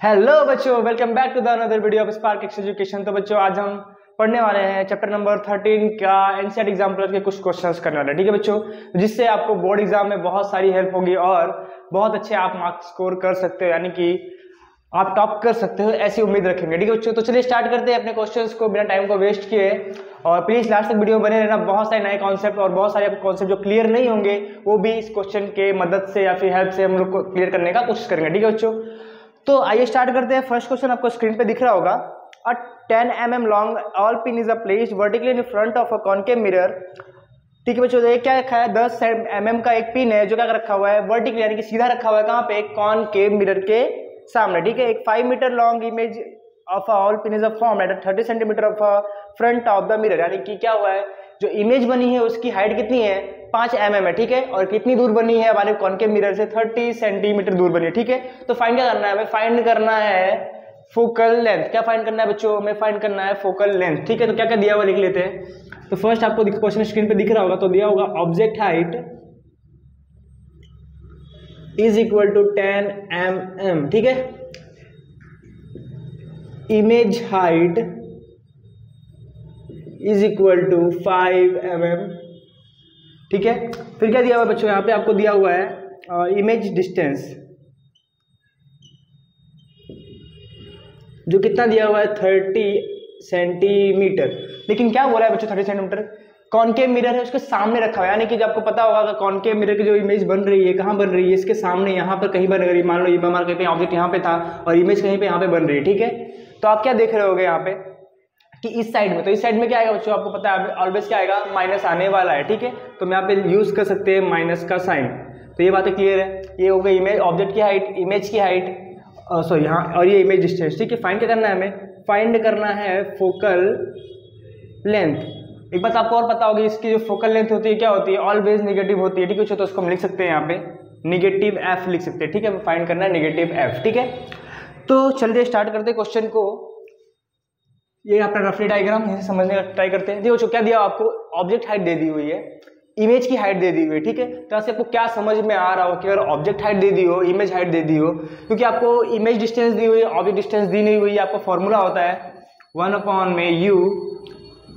Hello बच्चों, welcome back to the another video of Spark X Education. तो बच्चों आज हम पढ़ने वाले हैं चैप्टर नंबर 13 का एनसीईआरटी एग्जाम्पल के कुछ क्वेश्चंस करने वाले हैं। ठीक है बच्चों, जिससे आपको बोर्ड एग्जाम में बहुत सारी हेल्प होगी और बहुत अच्छे आप मार्क्स स्कोर कर सकते हो, यानी कि आप टॉप कर सकते हो, ऐसी उम्मीद रखेंगे। ठीक है बच्चों, तो चलिए स्टार्ट करते हैं अपने क्वेश्चंस को बिना टाइम को वेस्ट किए। और प्लीज लास्ट तक वीडियो बने रहना, बहुत सारे नए कॉन्सेप्ट और बहुत सारे कॉन्सेप्ट जो क्लियर नहीं होंगे वो भी इस क्वेश्चन के मदद से या फिर हेल्प से हम लोग को क्लियर करने का कोशिश करेंगे। ठीक है बच्चों, तो आइए स्टार्ट करते हैं। फर्स्ट क्वेश्चन आपको स्क्रीन पे दिख रहा होगा। अ 10 mm long all pin is placed vertically in front of a concave mirror. ठीक है बच्चों, ये क्या रखा है, 10 mm का एक पिन है जो क्या रखा हुआ है, वर्टिकली यानी कि सीधा रखा हुआ है। कहाँ पे, कॉनकेव मिरर के सामने। ठीक है, एक 5 metre long image of all pin is form at 30 centimetre of front of the mirror. यानी कि क्या हुआ है, जो इमेज बनी है उसकी हाइट कितनी है, 5 mm है। ठीक है, और कितनी दूर बनी है हमारे कॉनकेव मिरर से, 30 सेंटीमीटर दूर बनी है। ठीक है, तो फाइंड क्या करना है, हमें फाइंड करना है फोकल लेंथ। क्या फाइंड करना है बच्चों, हमें फाइंड करना है फोकल लेंथ। ठीक है, तो क्या क्या दिया हुआ लिख लेते हैं। तो फर्स्ट आपको क्वेश्चन स्क्रीन पे दिख रहा होगा, तो दिया होगा object height is equal to 10 mm। ठीक है, image height is equal to 5 mm। ठीक है, फिर क्या दिया हुआ है बच्चों, यहाँ पे आपको दिया हुआ है इमेज डिस्टेंस, जो कितना दिया हुआ है, 30 सेंटीमीटर। लेकिन क्या बोला है बच्चों, 30 सेंटीमीटर कॉनकेव मिरर है उसके सामने रखा हुआ है। यानी कि जब आपको पता होगा कॉनकेव मिरर की जो इमेज बन रही है कहाँ बन रही है, इसके सामने, यहाँ पर कहीं बन रही है। मान लो ये हमारा कहीं पे ऑब्जेक्ट यहाँ पे था और इमेज कहीं पे यहाँ पे बन रही है। ठीक है, तो आप क्या देख रहे होगे यहाँ पे कि इस साइड में, तो इस साइड में क्या आएगा बच्चों, आपको पता है ऑलवेज क्या आएगा, माइनस आने वाला है। ठीक है, तो मैं यहाँ पे यूज कर सकते हैं माइनस का साइन। तो ये बातें क्लियर है, ये हो गई इमेज ऑब्जेक्ट की हाइट, इमेज की हाइट, सॉरी यहाँ, और ये इमेज डिस्टेंस। ठीक है, फाइंड क्या करना है, हमें फाइंड करना है फोकल लेंथ। एक बात आपको और पता होगी, इसकी जो फोकल लेंथ होती है क्या होती है, ऑलवेज नेगेटिव होती है। ठीक है, तो उसको हम लिख सकते हैं यहाँ पे नेगेटिव एफ लिख सकते हैं। ठीक है, फाइंड करना है नेगेटिव एफ। ठीक है, तो चलिए स्टार्ट करते हैं क्वेश्चन को। ये अपना रफली डायग्राम यहीं से समझने का ट्राई करते हैं। देखो क्या दिया आपको, ऑब्जेक्ट हाइट दे दी हुई है, इमेज की हाइट दे दी हुई है। ठीक है, तो ऐसे आपको क्या समझ में आ रहा हो कि अगर ऑब्जेक्ट हाइट दे दी हो, इमेज हाइट दे दी हो, क्योंकि आपको इमेज डिस्टेंस दी हुई है, ऑब्जेक्ट डिस्टेंस दी नहीं हुई है। आपका फॉर्मूला होता है 1/u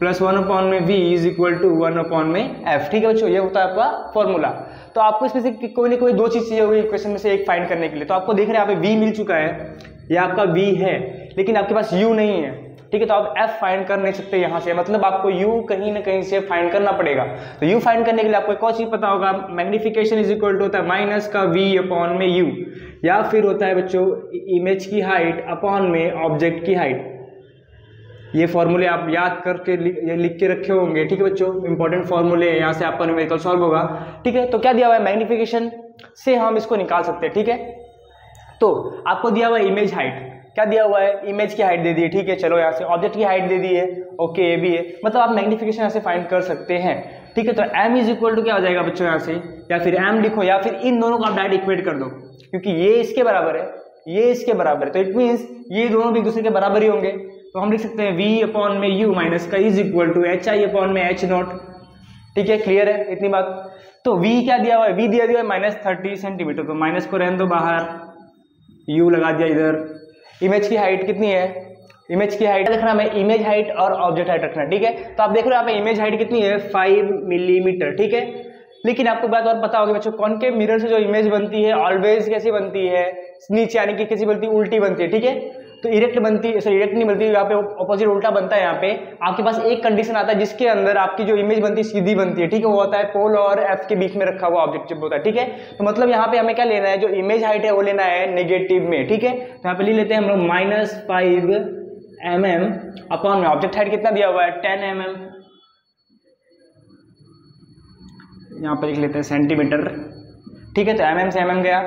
plus 1/v is equal to 1/f। ठीक है बच्चों, ये होता है आपका फॉर्मूला। तो आपको इसमें से कोई ना कोई दो चीज चाहिए होगी इक्वेशन में से एक फाइंड करने के लिए। तो आपको देख रहे हैं यहाँ पे v मिल चुका है, या आपका v है, लेकिन आपके पास u नहीं है। ठीक है, तो आप f फाइंड कर नहीं सकते यहाँ से, मतलब आपको u कहीं ना कहीं से फाइंड करना पड़ेगा। तो u फाइंड करने के लिए आपको एक और चीज पता होगा, मैग्निफिकेशन इज इक्वल टू होता है माइनस का v अपॉन में u, या फिर होता है बच्चों इमेज की हाइट अपॉन में ऑब्जेक्ट की हाइट। ये फॉर्मूले आप याद करके लिख के रखे होंगे। ठीक है बच्चों, इंपॉर्टेंट फॉर्मूले, यहाँ से आपका न्यूमेरिकल सॉल्व होगा। ठीक है, तो क्या दिया हुआ है, मैग्निफिकेशन से हम इसको निकाल सकते हैं। ठीक है, तो आपको दिया हुआ है इमेज हाइट, क्या दिया हुआ है, इमेज की हाइट दे दी है। ठीक है, चलो यहाँ से ऑब्जेक्ट की हाइट दे दी है, ओके, ये भी है, मतलब आप मैग्निफिकेशन यहाँ से फाइंड कर सकते हैं। ठीक है, तो m इज इक्वल टू क्या हो जाएगा बच्चों, यहाँ से या फिर m लिखो, या फिर इन दोनों को आप डायरेक्ट इक्वेट कर दो, क्योंकि ये इसके बराबर है, ये इसके बराबर है, तो इट मीन्स ये दोनों भी एक दूसरे के बराबर ही होंगे। तो हम लिख सकते हैं v अपॉन में u माइनस का is equal to hi upon में h नॉट। ठीक है, क्लियर है इतनी बात। तो v क्या दिया हुआ है, v दिया हुआ है -30 सेंटीमीटर, तो माइनस को रहने दो बाहर, u लगा दिया इधर। इमेज की हाइट कितनी है, इमेज की हाइट देखना हमें, इमेज हाइट और ऑब्जेक्ट हाइट रखना। ठीक है, तो आप देख रहे हो यहाँ पे इमेज हाइट कितनी है, 5 मिलीमीटर। ठीक है, लेकिन आपको बात और पता होगी बच्चों, कॉनकेव मिरर से जो इमेज बनती है ऑलवेज कैसी बनती है, नीचे, यानी कि कैसी बनती है, उल्टी बनती है। ठीक है, तो इरेक्ट बनती है, सॉरी इरेक्ट नहीं बनती, यहाँ पे ऑपोजिट उल्टा बनता है। यहाँ पे आपके पास एक कंडीशन आता है जिसके अंदर आपकी जो इमेज बनती है सीधी बनती है। ठीक है, वो होता है पोल और एफ के बीच में रखा हुआ ऑब्जेक्ट जब होता है। ठीक है, तो मतलब यहाँ पे हमें क्या लेना है, जो इमेज हाइट है वो लेना है नेगेटिव में। ठीक है, तो यहाँ पे ले लेते हैं हम लोग -5 mm अपॉन में ऑब्जेक्ट हाइट कितना दिया हुआ है, 10 mm, यहाँ पे लिख लेते हैं सेंटीमीटर। ठीक है, तो mm से mm गया,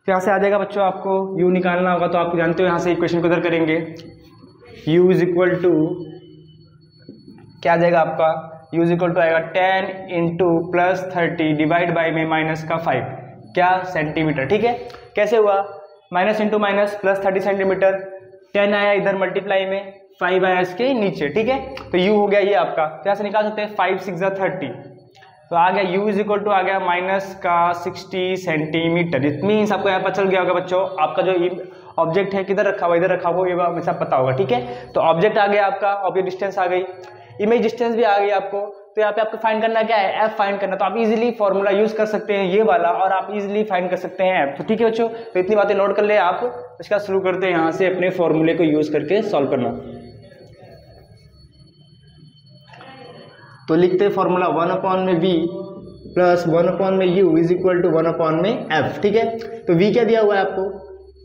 तो यहाँ से आ जाएगा बच्चों, आपको u निकालना होगा, तो आप जानते हो यहाँ से इक्वेशन को उधर करेंगे, u इज इक्वल टू क्या आ जाएगा आपका, u इज इक्वल टू आएगा 10 इंटू प्लस 30 डिवाइड बाई में माइनस का 5 क्या सेंटीमीटर। ठीक है, कैसे हुआ, minus into minus plus 30 centimetre, 10 आया इधर मल्टीप्लाई में, 5 आया इसके नीचे। ठीक है, तो u हो गया ये आपका, तो यहाँ से निकाल सकते हैं 5 6 30, तो आ गया u इज इक्वल टू आ गया माइनस का 60 सेंटीमीटर। इट मीन्स आपको यहाँ पता चल गया होगा बच्चों, आपका जो ऑब्जेक्ट है किधर रखा हुआ, इधर रखा हुआ, ये हमेशा पता होगा, ठीक है। तो ऑब्जेक्ट आ गया आपका, ऑब्जेक्ट डिस्टेंस आ गई, इमेज डिस्टेंस भी आ गई आपको। तो यहाँ पे आपको फाइंड करना क्या है, एफ फाइंड करना। तो आप इजीली फॉर्मूला यूज कर सकते हैं ये वाला, और आप इजीली फाइंड कर सकते हैं एफ। तो ठीक है बच्चों, तो इतनी बातें नोट कर ले आप। इसका शुरू करते हैं यहाँ से अपने फॉर्मूले को यूज करके सॉल्व करना। तो लिखते हैं formula 1/v plus 1/u is equal to 1/f, ठीक है। तो v क्या दिया हुआ है आपको,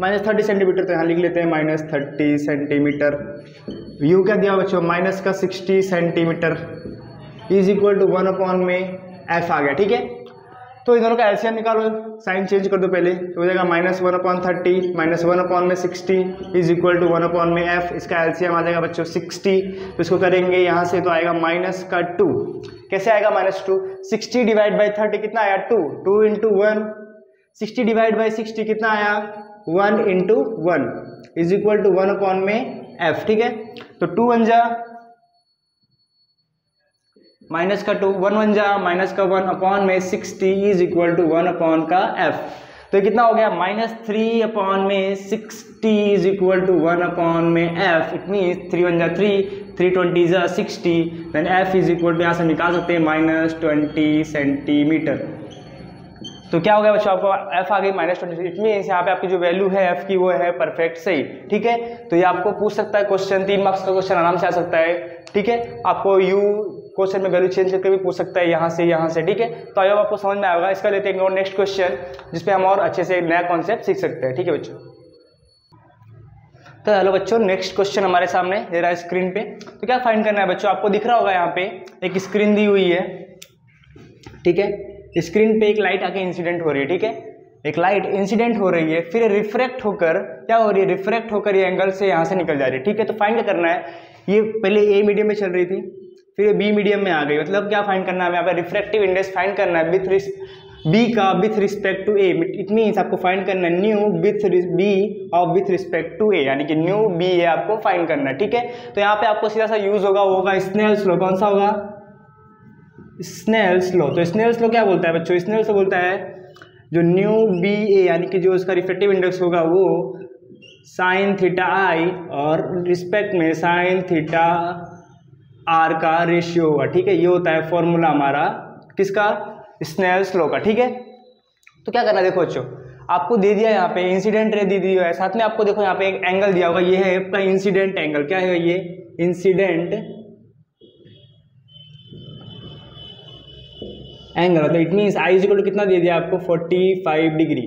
-30 सेंटीमीटर, तो यहाँ लिख लेते हैं -30 सेंटीमीटर। u क्या दिया बच्चों, माइनस का 60 centimetre is equal to 1/f आ गया, ठीक है। तो इन दोनों का एलसीएम निकालो, साइन चेंज कर दो पहले, तो हो जाएगा -1/30 minus 1/60 is equal to 1/f। इसका एलसीएम आ जाएगा बच्चों 60। तो इसको करेंगे यहाँ से, तो आएगा -2। कैसे आएगा -2, 60 डिवाइड बाई 30 कितना आया 2, 2 इंटू 1, 60 डिवाइड बाई 60 कितना आया 1 into 1 is equal to 1/f, ठीक है। तो 2 1 जा माइनस का 2, 1 1 जा माइनस का 1 अपॉन में 60 इज इक्वल टू 1/f। तो कितना हो गया -3 अपॉन में 60 is equal to 1/f। It means 3 1 जा 3, 3 20 जा 60, then f is equal to यहाँ से निकाल सकते हैं -20 सेंटीमीटर। तो क्या हो गया बच्चों, आपको f आ गई -20। इट मीन्स यहाँ पे आपकी जो वैल्यू है f की वो है परफेक्ट सही, ठीक है। तो ये आपको पूछ सकता है क्वेश्चन, 3 मार्क्स का क्वेश्चन आराम से आ सकता है, ठीक है। आपको u क्वेश्चन में वैल्यू चेंज करके भी पूछ सकता है यहाँ से, ठीक है। तो आई होप आपको समझ में आएगा। इसका लेते हैं नेक्स्ट क्वेश्चन, जिसपे हम और अच्छे से नया कॉन्सेप्ट सीख सकते हैं, ठीक है बच्चों। तो हेलो बच्चों, नेक्स्ट क्वेश्चन हमारे सामने दे रहा है स्क्रीन पे। तो क्या फाइंड करना है बच्चों, आपको दिख रहा होगा यहाँ पे एक स्क्रीन दी हुई है, ठीक है। स्क्रीन पे एक लाइट आके इंसिडेंट हो रही है, ठीक है। एक लाइट इंसिडेंट हो रही है, फिर रिफ्रैक्ट होकर क्या हो रही है, रिफ्रैक्ट होकर ये एंगल से यहाँ से निकल जा रही है, ठीक है। तो फाइंड क्या करना है, ये पहले ए मीडियम में चल रही थी, फिर बी मीडियम में आ गई। मतलब क्या फाइंड करना है, यहाँ पे रिफ्रैक्टिव इंडेक्स फाइंड करना है बी का with respect to A. It means आपको फाइंड करना है न्यू विथ बी और विथ रिस्पेक्ट टू ए, यानी कि न्यू बी है आपको फाइंड करना है, ठीक है। तो यहाँ पे आपको सीधा सा यूज होगा स्नेल्स लॉ। कौन सा होगा, स्नेल्स लॉ। तो स्नेल्स लॉ क्या बोलता है बच्चों, स्नेल्स लॉ बोलता है जो न्यू बी ए यानी कि जो उसका रिफ्रैक्टिव इंडेक्स होगा वो साइन थीटा आई और रिस्पेक्ट में साइन थीटा आर का रेशियो होगा, ठीक है। ये होता है फॉर्मूला हमारा किसका, स्नेल्स लॉ का, ठीक है। तो क्या करना है, देखो बच्चों आपको दे दिया यहाँ पे इंसिडेंट रे दी है, साथ में आपको देखो यहाँ पे एक एंगल दिया होगा, ये है आपका इंसिडेंट एंगल। क्या है ये, इंसिडेंट एंगल। मतलब it means i equal to कितना दे दिया आपको 45 डिग्री,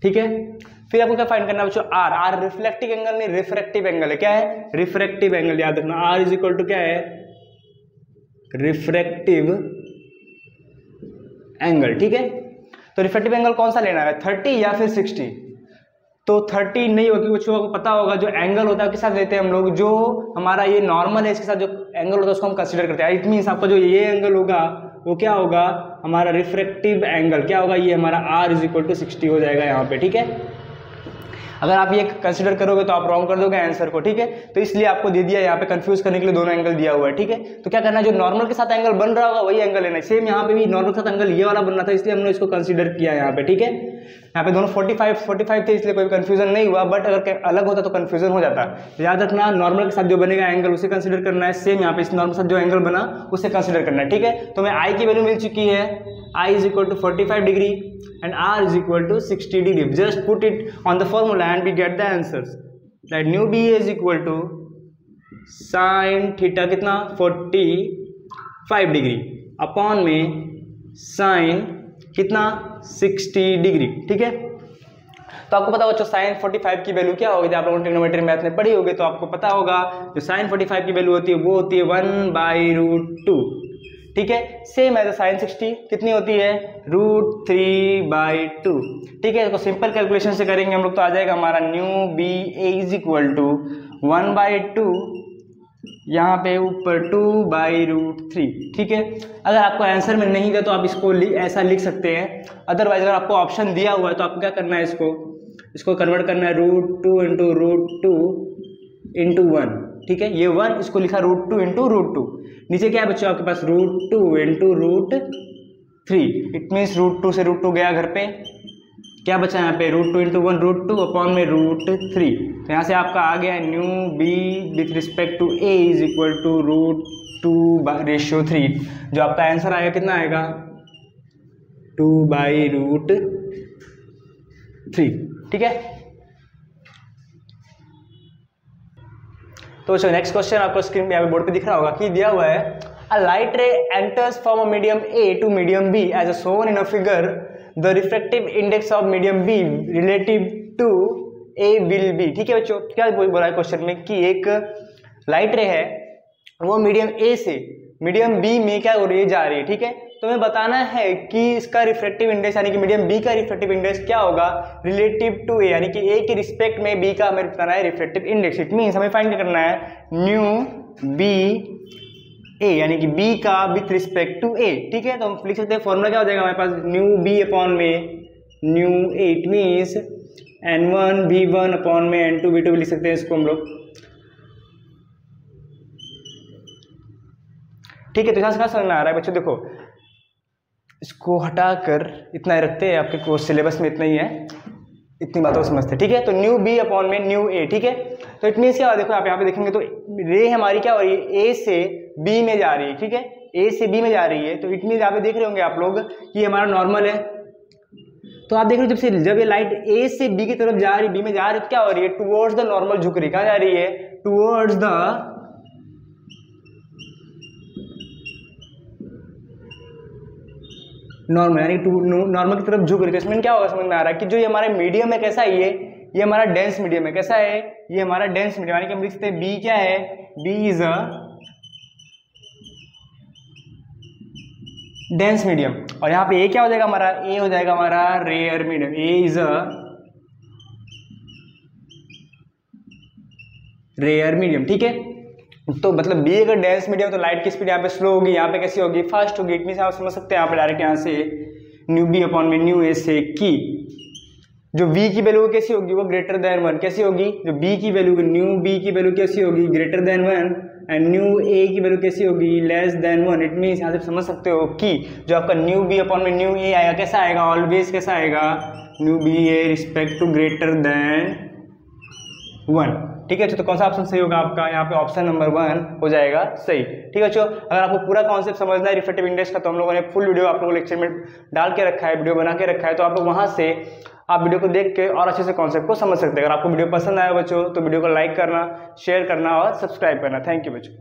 ठीक है। फिर आपको क्या फाइंड करना है बच्चों, आर रिफ्लेक्टिव एंगल नहीं रिफ्रैक्टिव एंगल है। क्या है, रिफ्रैक्टिव एंगल, याद रखना। आर इज इक्वल टू क्या है, रिफ्रैक्टिव एंगल, ठीक है। तो रिफ्रैक्टिव एंगल कौन सा लेना है, 30 या फिर 60। तो 30 नहीं होगी बच्चों, आपको पता होगा जो एंगल होता है किस साथ लेते हैं हम लोग, जो हमारा ये नॉर्मल है इसके साथ जो एंगल होता है उसको हम कंसीडर करते हैं। इट मीन्स आपका जो ये एंगल होगा वो क्या होगा, हमारा रिफ्रैक्टिव एंगल क्या होगा, ये हमारा आर इज इक्वल टू 60 हो जाएगा यहाँ पे, ठीक है। अगर आप ये कंसीडर करोगे तो आप रॉन्ग कर दोगे आंसर को, ठीक है। तो इसलिए आपको दे दिया यहाँ पे कंफ्यूज करने के लिए दोनों एंगल दिया हुआ है, ठीक है। तो क्या करना है, जो नॉर्मल के साथ एंगल बन रहा होगा वही एंगल लेना है। सेम यहाँ पे भी नॉर्मल के साथ एंगल ये वाला बन रहा था, इसलिए हमने इसको कंसीडर किया यहाँ पे, ठीक है। यहाँ पे दोनों 45 थे, इसलिए कोई कंफ्यूजन नहीं हुआ। बट अगर अलग होता तो कंफ्यूजन हो जाता। तो याद रखना नॉर्मल के साथ जो बनेगा एंगल उसे कंसीडर करना है। सेम यहाँ पे इस नॉर्मल के साथ जो एंगल बना उसे कंसीडर करना है, ठीक है। तो हमें आई की वैल्यू मिल चुकी है, I is equal to 45 degree and r is equal to 60 degree. Just put it on the formula and we get the answers. That new b is equal to sin theta कितना 45 degree upon में sin कितना 60 degree, ठीक है। तो आपको पता होगा sign 45 की वैल्यू क्या होगी, आप लोगों ने ट्रिग्नोमेट्री मैथ में पढ़ी होगी, तो आपको पता होगा जो साइन 45 की वैल्यू होती है वो होती है 1/√2, ठीक है। सेम है साइन 60 कितनी होती है, √3/2, ठीक है। तो सिंपल कैलकुलेशन से करेंगे हम लोग तो आ जाएगा हमारा mu B A is equal to 1/2 यहाँ पे ऊपर 2/√3, ठीक है। अगर आपको आंसर में नहीं दिया तो आप इसको ऐसा लिख सकते हैं। अदरवाइज अगर आपको ऑप्शन दिया हुआ है तो आपको क्या करना है, इसको कन्वर्ट करना है √2 × √2 × 1, ठीक है। ये 1 इसको लिखा √2 × √2, नीचे क्या है बच्चों आपके पास √2 × √3। इट मीन्स √2 से √2 गया घर पे, क्या बचा यहाँ पे √2 × 1 √2 अपॉन में √3। तो यहाँ से आपका आ गया mu B with respect to A is equal to √2/3। जो आपका आंसर आएगा कितना आएगा 2/√3। ठीक है। तो चलो नेक्स्ट क्वेश्चन आपको स्क्रीन पे यहाँ पे बोर्ड पे दिख रहा होगा कि दिया हुआ है a light ray enters from a medium A to medium B as a shown in a figure the refractive index of medium B relative to A will be. ठीक है बच्चों, क्या बोला है क्वेश्चन में कि एक लाइट रे है वो मीडियम ए से मीडियम बी में क्या हो रही है, जा रही है। ठीक है, तो हमें बताना है कि इसका रिफ्रैक्टिव इंडेक्स यानी कि मीडियम बी का रिफ्रैक्टिव इंडेक्स क्या होगा रिलेटिव टू ए, यानी कि ए के रिस्पेक्ट में बी का हमें बताना है रिफ्रैक्टिव इंडेक्स। इट मीन्स हमें फाइंड करना है न्यू बी ए यानी कि बी का विथ रिस्पेक्ट टू ए। ठीक है, तो हम लिख सकते हैं फॉर्मूला क्या हो जाएगा हमारे पास न्यू बी अपॉन में new A. It means n1 v1 upon में n2 v2 भी लिख सकते हैं इसको हम लोग। ठीक है, तो यहाँ से क्या समझ में आ रहा है बच्चों, देखो इसको हटाकर इतना ही रखते हैं, आपके कोर्स सिलेबस में इतना ही है, इतनी बातों को समझते हैं। ठीक है, तो न्यू बी अपॉन में न्यू ए। ठीक है, तो इट मीन्स क्या, देखो आप यहाँ पे देखेंगे तो रे हमारी क्या हो रही है ए से बी में जा रही है। ठीक है, ए से बी में जा रही है, तो इट मीन्स यहाँ पे देख रहे होंगे आप लोग कि हमारा नॉर्मल है। तो आप देख रहे हो जब ये लाइट ए से बी की तरफ जा रही है, बी में जा रही है, तो क्या हो रही है टुवर्ड्स द नॉर्मल झुक रही है। कहाँ जा रही है टुवर्ड्स द नॉर्मल, यानी नॉर्मल की तरफ झुक रही है। तो इसमें क्या होगा समझ में आ रहा है कि जो ये हमारा मीडियम है कैसा है, ये हमारा डेंस मीडियम है। कैसा है ये हमारा डेंस मीडियम, यानी कि हम लिख सकते हैं बी क्या है, B is a dense medium. और यहाँ पे ए क्या हो जाएगा हमारा, ए हो जाएगा हमारा rare medium. A is a rare medium. ठीक है, तो मतलब बी अगर डेंस मीडियम तो लाइट की स्पीड यहाँ पे स्लो होगी, यहाँ पे कैसी होगी फास्ट होगी। इट मींस आप समझ सकते हैं यहाँ पे डायरेक्ट यहाँ से न्यू बी अपॉन में न्यू ए से की जो v की वैल्यू कैसी होगी वो ग्रेटर देन 1 कैसी होगी, जो b की वैल्यू न्यू b की वैल्यू कैसी होगी greater than 1 and new a की वैल्यू कैसी होगी लेस देन 1। इट मीन्स यहाँ से समझ सकते हो कि जो आपका न्यू b अपॉन में न्यू a आएगा कैसा आएगा, ऑलवेज कैसा आएगा mu b a respect to greater than 1। ठीक है, तो कौन सा ऑप्शन सही होगा आपका, यहाँ पे ऑप्शन नंबर 1 हो जाएगा सही। ठीक है बच्चों, अगर आपको पूरा कॉन्सेप्ट समझना है रिफ्रैक्टिव इंडेक्स का तो हम लोगों ने फुल वीडियो आप लोगों को लेक्चर में डाल के रखा है, वीडियो बना के रखा है, तो आप लोग वहां से आप वीडियो को देख के और अच्छे से कॉन्सेप्ट को समझ सकते हैं। अगर आपको वीडियो पसंद आया बच्चों तो वीडियो को लाइक करना, शेयर करना और सब्सक्राइब करना। थैंक यू बच्चों।